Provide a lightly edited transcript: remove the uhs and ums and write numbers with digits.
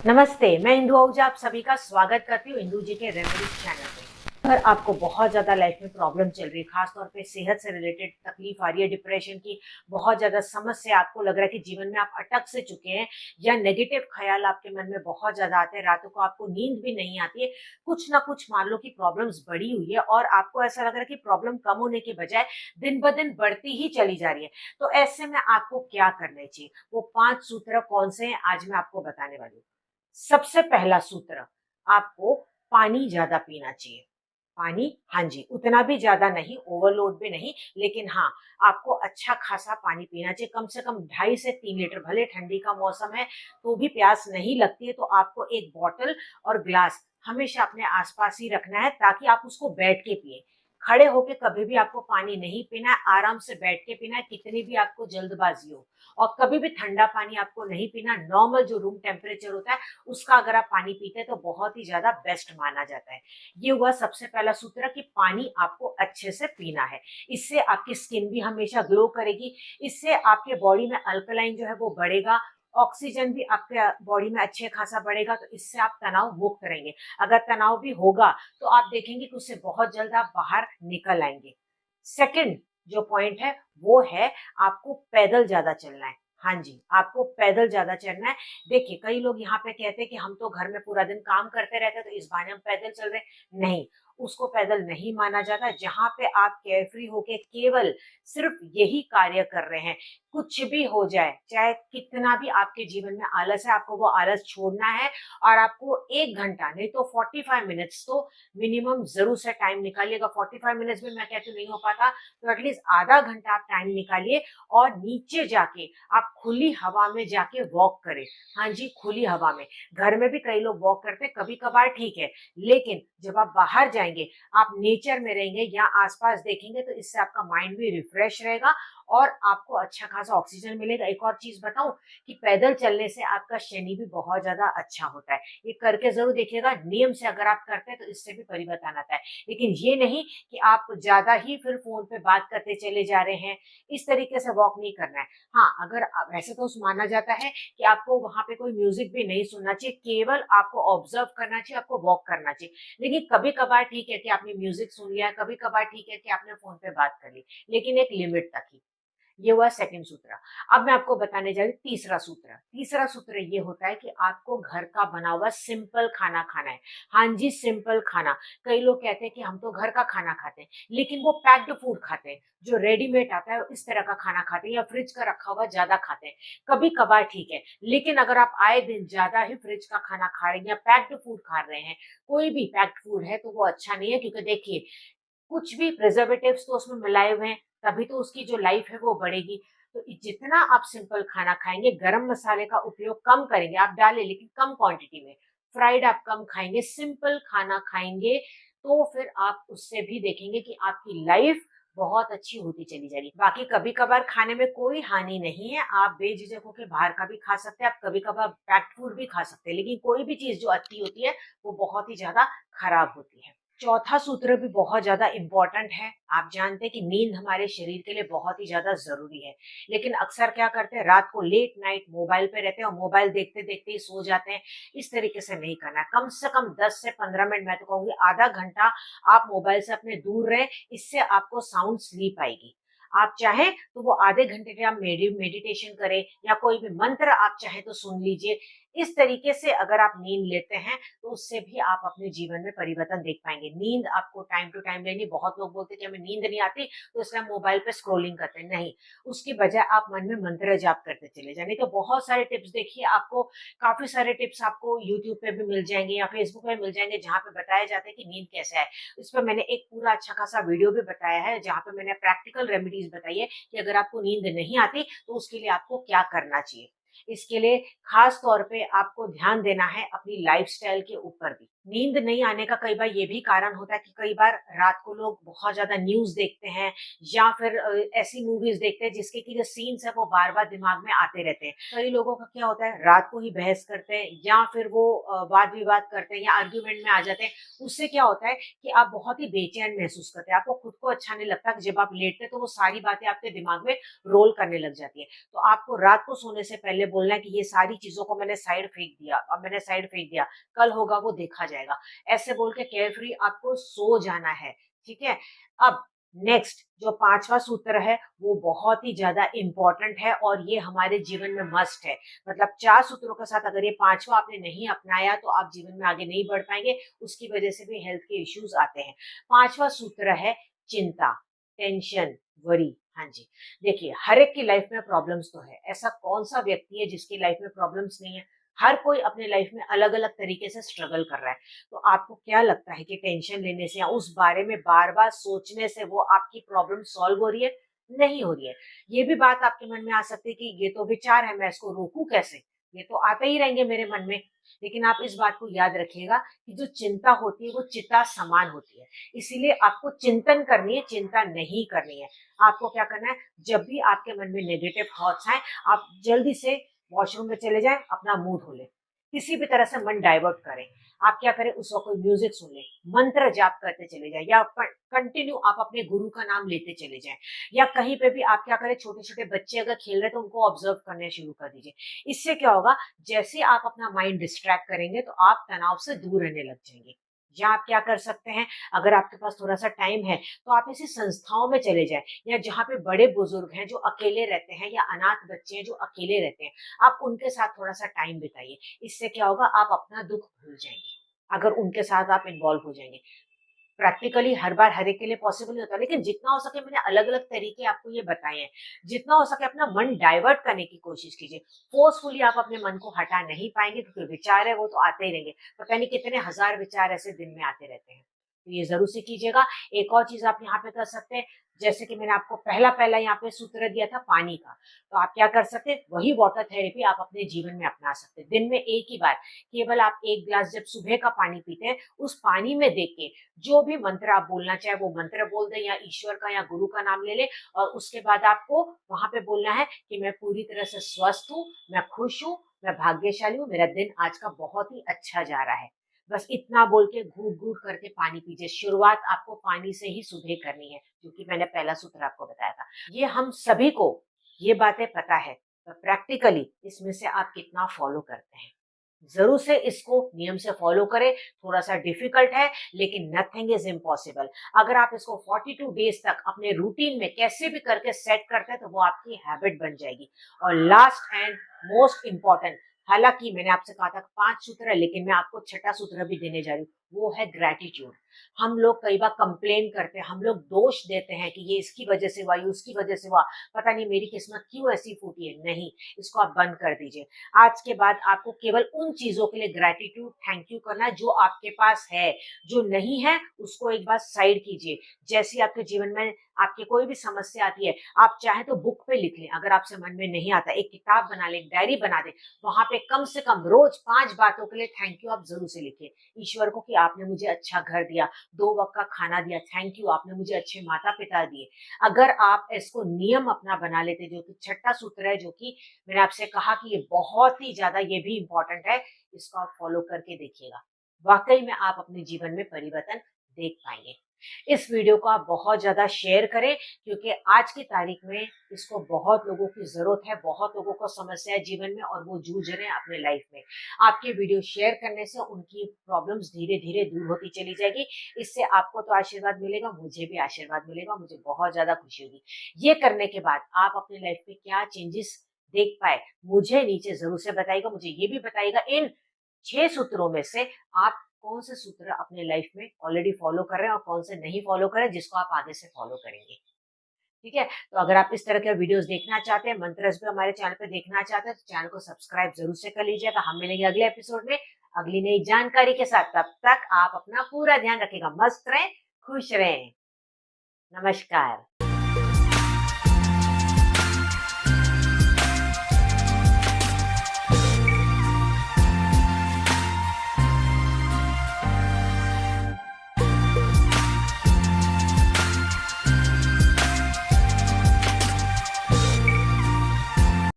नमस्ते, मैं इंदु आहूजा आप सभी का स्वागत करती हूँ इंदु जी के रेमेडीज चैनल पे। अगर आपको बहुत ज़्यादा लाइफ में प्रॉब्लम चल रही है, खास तौर पे सेहत से रिलेटेड तकलीफ आ रही है, डिप्रेशन की बहुत ज़्यादा समस्या, आपको लग रहा है कि जीवन में आप अटक से चुके हैं या नेगेटिव ख्याल आपके मन में बहुत ज़्यादा आते हैं, रातों को आपको नींद भी नहीं आती है, कुछ ना कुछ मान लो कि प्रॉब्लम्स बढ़ी हुई है और आपको ऐसा लग रहा है कि प्रॉब्लम कम होने के बजाय दिन ब दिन बढ़ती ही चली जा रही है। तो ऐसे में आपको क्या करना चाहिए? वो 5 सूत्र कौन से हैं, आज मैं आपको बताने वाली हूँ। सबसे पहला सूत्र, आपको पानी ज्यादा पीना चाहिए। पानी, हाँ जी, उतना भी ज्यादा नहीं, ओवरलोड भी नहीं, लेकिन हाँ, आपको अच्छा खासा पानी पीना चाहिए, कम से कम 2.5 से 3 लीटर। भले ठंडी का मौसम है तो भी प्यास नहीं लगती है, तो आपको एक बॉटल और ग्लास हमेशा अपने आसपास ही रखना है ताकि आप उसको बैठ के पिए। खड़े होके कभी भी आपको पानी नहीं पीना है, आराम से बैठ के पीना है, कितनी भी आपको जल्दबाजी हो। और कभी भी ठंडा पानी आपको नहीं पीना, नॉर्मल जो रूम टेम्परेचर होता है उसका अगर आप पानी पीते हैं तो बहुत ही ज्यादा बेस्ट माना जाता है। ये हुआ सबसे पहला सूत्र कि पानी आपको अच्छे से पीना है। इससे आपकी स्किन भी हमेशा ग्लो करेगी, इससे आपके बॉडी में अल्कलाइन जो है वो बढ़ेगा, ऑक्सीजन भी आपके बॉडी में अच्छे खासा बढ़ेगा, तो इससे आप तनाव मुक्त रहेंगे। अगर तनाव भी होगा तो आप देखेंगे कि उससे बहुत जल्द आप बाहर निकल आएंगे। सेकंड जो पॉइंट है वो है, आपको पैदल ज्यादा चलना है। हाँ जी, आपको पैदल ज्यादा चलना है। देखिए, कई लोग यहाँ पे कहते हैं कि हम तो घर में पूरा दिन काम करते रहते हैं तो इस बहाने हम पैदल चल रहे हैं। नहीं, उसको पैदल नहीं माना जाता। जहां पे आप केयरफ्री होके केवल सिर्फ यही कार्य कर रहे हैं, कुछ भी हो जाए, चाहे कितना भी आपके जीवन में आलस है, आपको वो आलस छोड़ना है। और आपको 1 घंटा नहीं तो 45 मिनट्स तो मिनिमम जरूर से टाइम निकालिएगा। 45 मिनट्स में मैं कहती हूँ नहीं हो पाता तो एटलीस्ट आधा घंटा आप टाइम निकालिए और नीचे जाके आप खुली हवा में जाके वॉक करें। हाँ जी, खुली हवा में। घर में भी कई लोग वॉक करते हैं, कभी कभार ठीक है, लेकिन जब आप बाहर जाएंगे, आप नेचर में रहेंगे या आसपास देखेंगे, तो इससे आपका माइंड भी रिफ्रेश रहेगा और आपको अच्छा खासा ऑक्सीजन मिलेगा। एक और चीज बताऊं कि पैदल चलने से आपका शनि भी बहुत ज्यादा अच्छा होता है। ये करके जरूर देखिएगा, नियम से अगर आप करते हैं तो इससे भी परिवर्तन आता है। लेकिन ये नहीं कि आप ज्यादा ही फिर फोन पे बात करते चले जा रहे हैं, इस तरीके से वॉक नहीं करना है। हाँ, अगर वैसे तो माना जाता है कि आपको वहां पे कोई म्यूजिक भी नहीं सुनना चाहिए, केवल आपको ऑब्जर्व करना चाहिए, आपको वॉक करना चाहिए। लेकिन कभी कभार ठीक है कि आपने म्यूजिक सुन लिया, कभी कभार ठीक है कि आपने फोन पे बात कर ली, लेकिन एक लिमिट तक ही। ये हुआ सेकंड सूत्र। अब मैं आपको बताने जा रही हूँ तीसरा सूत्र। तीसरा सूत्र ये होता है कि आपको घर का बना हुआ सिंपल खाना खाना है। हाँ जी, सिंपल खाना। कई लोग कहते हैं कि हम तो घर का खाना खाते हैं, लेकिन वो पैक्ड फूड खाते हैं, जो रेडीमेड आता है इस तरह का खाना खाते हैं या फ्रिज का रखा हुआ ज्यादा खाते हैं। कभी कभार ठीक है, लेकिन अगर आप आए दिन ज्यादा ही फ्रिज का खाना खा रहे हैं या पैक्ड फूड खा रहे हैं, कोई भी पैक्ड फूड है, तो वो अच्छा नहीं है। क्योंकि देखिए, कुछ भी प्रिजर्वेटिव्स तो उसमें मिलाए हुए हैं, तभी तो उसकी जो लाइफ है वो बढ़ेगी। तो जितना आप सिंपल खाना खाएंगे, गरम मसाले का उपयोग कम करेंगे, आप डालें लेकिन कम क्वांटिटी में, फ्राइड आप कम खाएंगे, सिंपल खाना खाएंगे, तो फिर आप उससे भी देखेंगे कि आपकी लाइफ बहुत अच्छी होती चली जाएगी। बाकी कभी कभार खाने में कोई हानि नहीं है, आप बेझिझक होकर बाहर का भी खा सकते हैं, आप कभी कभार पैक्ड फूड भी खा सकते हैं, लेकिन कोई भी चीज जो अति होती है वो बहुत ही ज्यादा खराब होती है। चौथा सूत्र भी बहुत ज्यादा इंपॉर्टेंट है। आप जानते हैं कि नींद हमारे शरीर के लिए बहुत ही ज्यादा जरूरी है, लेकिन अक्सर क्या करते हैं, रात को लेट नाइट मोबाइल पे रहते हैं और मोबाइल देखते देखते ही सो जाते हैं। इस तरीके से नहीं करना है। कम से कम 10 से 15 मिनट, मैं तो कहूंगी आधा घंटा आप मोबाइल से अपने दूर रहें, इससे आपको साउंड स्लीप आएगी। आप चाहें तो वो आधे घंटे के आप मेडिटेशन करें या कोई भी मंत्र आप चाहें तो सुन लीजिए। इस तरीके से अगर आप नींद लेते हैं तो उससे भी आप अपने जीवन में परिवर्तन देख पाएंगे। नींद आपको टाइम टू टाइम लेनी। बहुत लोग बोलते हैं कि हमें नींद नहीं आती तो इसलिए हम मोबाइल पे स्क्रोलिंग करते हैं। नहीं, उसकी बजाय आप मन में मंत्र जाप करते चले जाए। नहीं तो बहुत सारे टिप्स देखिए, आपको काफी सारे टिप्स आपको यूट्यूब पे भी मिल जाएंगे या फेसबुक पे मिल जाएंगे, जहाँ पे बताया जाता है कि नींद कैसे है। इस पर मैंने एक पूरा अच्छा खासा वीडियो भी बताया है, जहाँ पे मैंने प्रैक्टिकल रेमेडीज बताई है कि अगर आपको नींद नहीं आती तो उसके लिए आपको क्या करना चाहिए। इसके लिए खास तौर पे आपको ध्यान देना है अपनी लाइफस्टाइल के ऊपर भी। नींद नहीं आने का कई बार ये भी कारण होता है कि कई बार रात को लोग बहुत ज्यादा न्यूज देखते हैं या फिर ऐसी मूवीज देखते हैं जिसके की जो सीन्स है वो बार बार दिमाग में आते रहते हैं। कई लोगों का क्या होता है, रात को ही बहस करते हैं या फिर वो वाद विवाद करते हैं या आर्ग्यूमेंट में आ जाते हैं। उससे क्या होता है कि आप बहुत ही बेचैन महसूस करते हैं, आपको खुद को अच्छा नहीं लगता कि जब आप लेटते हैं तो वो सारी बातें आपके दिमाग में रोल करने लग जाती है। तो आपको रात को सोने से पहले बोलना है कि ये सारी चीजों को मैंने साइड फेंक दिया, अब मैंने साइड फेंक दिया, कल होगा वो देखा जाएगा। ऐसे बोल के केयर फ्री आपको सो जाना है। ठीक है। अब नेक्स्ट जो पांचवा सूत्र है वो बहुत ही ज्यादा इंपॉर्टेंट है और ये हमारे जीवन में मस्ट है। मतलब 4 सूत्रों के साथ अगर ये पांचवा आपने नहीं अपनाया तो आप जीवन में आगे नहीं बढ़ पाएंगे, उसकी वजह से भी हेल्थ के इश्यूज आते हैं। पांचवा सूत्र है चिंता, टेंशन, वरी। हाँ जी, देखिए हर एक की लाइफ में प्रॉब्लम्स तो है, ऐसा कौन सा व्यक्ति है जिसकी लाइफ में प्रॉब्लम्स नहीं है। हर कोई अपने लाइफ में अलग अलग तरीके से स्ट्रगल कर रहा है। तो आपको क्या लगता है कि टेंशन लेने से या उस बारे में बार बार सोचने से वो आपकी प्रॉब्लम सॉल्व हो रही है? नहीं हो रही है। ये भी बात आपके मन में आ सकती है कि ये तो विचार है, मैं इसको रोकूं कैसे, ये तो आते ही रहेंगे मेरे मन में। लेकिन आप इस बात को याद रखिएगा कि जो चिंता होती है वो चिता समान होती है, इसीलिए आपको चिंतन करनी है, चिंता नहीं करनी है। आपको क्या करना है, जब भी आपके मन में नेगेटिव थॉट्स आए आप जल्दी से वॉशरूम में चले जाएं, अपना मुंह धो लें, किसी भी तरह से मन डाइवर्ट करें। आप क्या करें, उस वक्त कोई म्यूजिक सुन लें, मंत्र जाप करते चले जाएं या कंटिन्यू आप अपने गुरु का नाम लेते चले जाएं। या कहीं पे भी आप क्या करें, छोटे छोटे बच्चे अगर खेल रहे हैं तो उनको ऑब्जर्व करने शुरू कर दीजिए। इससे क्या होगा, जैसे आप अपना माइंड डिस्ट्रैक्ट करेंगे तो आप तनाव से दूर रहने लग जाएंगे। या आप क्या कर सकते हैं, अगर आपके पास थोड़ा सा टाइम है तो आप ऐसी संस्थाओं में चले जाएं या जहाँ पे बड़े बुजुर्ग हैं जो अकेले रहते हैं या अनाथ बच्चे हैं जो अकेले रहते हैं, आप उनके साथ थोड़ा सा टाइम बिताइए। इससे क्या होगा, आप अपना दुख भूल जाएंगे अगर उनके साथ आप इन्वॉल्व हो जाएंगे। प्रैक्टिकली हर बार हर एक के लिए पॉसिबल नहीं होता, लेकिन जितना हो सके मैंने अलग अलग तरीके आपको ये बताए हैं। जितना हो सके अपना मन डाइवर्ट करने की कोशिश कीजिए। फोर्सफुली आप अपने मन को हटा नहीं पाएंगे क्योंकि विचार है वो तो आते ही रहेंगे, पता नहीं कितने हजार विचार ऐसे दिन में आते रहते हैं। तो ये जरूर से कीजिएगा। एक और चीज आप यहाँ पे कर सकते हैं, जैसे कि मैंने आपको पहला पहला यहाँ पे सूत्र दिया था पानी का, तो आप क्या कर सकते हैं, वही वाटर थेरेपी आप अपने जीवन में अपना सकते हैं। दिन में एक ही बार केवल आप 1 गिलास जब सुबह का पानी पीते हैं, उस पानी में देख के जो भी मंत्र आप बोलना चाहे वो मंत्र बोल दें या ईश्वर का या गुरु का नाम ले लें। और उसके बाद आपको वहां पे बोलना है कि मैं पूरी तरह से स्वस्थ हूँ, मैं खुश हूँ, मैं भाग्यशाली हूँ, मेरा दिन आज का बहुत ही अच्छा जा रहा है। बस इतना बोल के घूट घूट करके पानी पीजिए। शुरुआत आपको पानी से ही सुबह करनी है, क्योंकि मैंने पहला सूत्र आपको बताया था। ये हम सभी को ये बातें पता है, तो प्रैक्टिकली इसमें से आप कितना फॉलो करते हैं। जरूर से इसको नियम से फॉलो करें। थोड़ा सा डिफिकल्ट है लेकिन नथिंग इज इम्पॉसिबल। अगर आप इसको 42 डेज तक अपने रूटीन में कैसे भी करके सेट करते हैं तो वो आपकी हैबिट बन जाएगी। और लास्ट एंड मोस्ट इंपॉर्टेंट, हालांकि मैंने आपसे कहा था 5 सूत्र है लेकिन मैं आपको छठा सूत्र भी देने जा रही हूँ, वो है ग्रेटिट्यूड। हम लोग कई बार कंप्लेन करते हैं, हम लोग दोष देते हैं कि ये इसकी वजह से हुआ, ये उसकी वजह से हुआ, पता नहीं मेरी किस्मत क्यों ऐसी फूटी है। नहीं, इसको आप बंद कर दीजिए। आज के बाद आपको केवल उन चीजों के लिए ग्रेटिट्यूड थैंक यू करना है जो आपके पास है। जो नहीं है उसको एक बार साइड कीजिए। जैसी आपके जीवन में आपकी कोई भी समस्या आती है, आप चाहे तो बुक पे लिख लें, अगर आपसे मन में नहीं आता एक किताब बना लें, डायरी बना दें, वहां पे कम से कम रोज 5 बातों के लिए थैंक यू आप जरूर से लिखिए। ईश्वर को कि आपने मुझे अच्छा घर दिया, 2 वक्त का खाना दिया, थैंक यू, आपने मुझे अच्छे माता पिता दिए। अगर आप इसको नियम अपना बना लेते, जो कि छठा सूत्र है, जो कि मैंने आपसे कहा कि ये बहुत ही ज्यादा ये भी इंपॉर्टेंट है, इसको आप फॉलो करके देखिएगा, वाकई में आप अपने जीवन में परिवर्तन देख पाएंगे। इस वीडियो को आप बहुत ज्यादा शेयर करें क्योंकि आज की तारीख में इसको बहुत लोगों की जरूरत है, बहुत लोगों को समस्या है जीवन में और वो जूझ रहे हैं अपने लाइफ में। आपके वीडियो शेयर करने से उनकी प्रॉब्लम्स धीरे धीरे दूर होती चली जाएगी। इससे आपको तो आशीर्वाद मिलेगा, मुझे भी आशीर्वाद मिलेगा, मुझे बहुत ज्यादा खुशी होगी। ये करने के बाद आप अपनी लाइफ में क्या चेंजेस देख पाए मुझे नीचे जरूर से बताइएगा। मुझे ये भी बताइएगा इन 6 सूत्रों में से आप कौन से सूत्र अपने लाइफ में ऑलरेडी फॉलो कर रहे हैं और कौन से नहीं फॉलो कर रहे हैं, जिसको आप आगे से फॉलो करेंगे। ठीक है, तो अगर आप इस तरह के वीडियोस देखना चाहते हैं, मंत्रस भी हमारे चैनल पे देखना चाहते हैं, तो चैनल को सब्सक्राइब जरूर से कर लीजिएगा। हम मिलेंगे अगले एपिसोड में अगली नई जानकारी के साथ। तब तक आप अपना पूरा ध्यान रखिएगा, मस्त रहें, खुश रहें। नमस्कार।